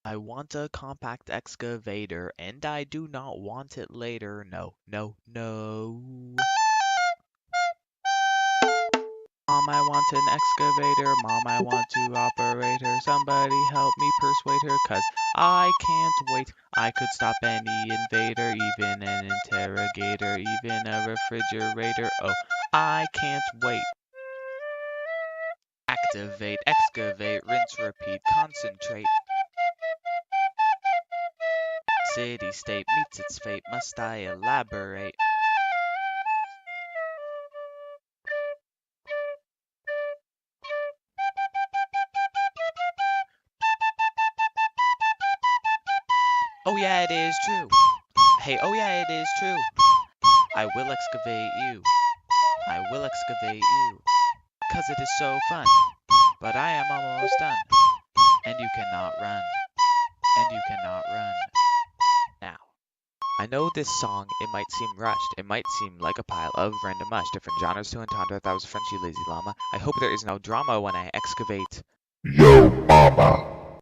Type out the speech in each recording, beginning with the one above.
I want a compact excavator, and I do not want it later. No, no, no. Mom, I want an excavator. Mom, I want to operate her. Somebody help me persuade her, 'cause I can't wait. I could stop any invader, even an interrogator, even a refrigerator. Oh, I can't wait. Activate, excavate, rinse, repeat, concentrate. City-state meets its fate. Must I elaborate? Oh yeah, it is true. Hey, oh yeah, it is true. I will excavate you. I will excavate you. 'Cause it is so fun. But I am almost done. And you cannot run. And you cannot run. Now, I know this song, it might seem rushed. It might seem like a pile of random mush. Different genres to entendre. That was French, you lazy llama. I hope there is no drama when I excavate. Yo, mama.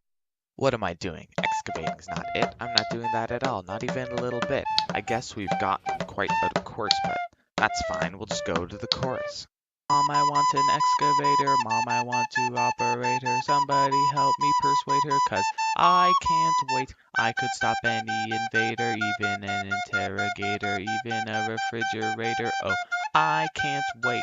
What am I doing? Excavating's not it. I'm not doing that at all, not even a little bit. I guess we've gotten quite out of course, but that's fine. We'll just go to the chorus. Mom, I want an excavator. Mom, I want to operate her. Somebody help me persuade her, 'cause I can't wait. I could stop any invader, even an interrogator, even a refrigerator. Oh, I can't wait.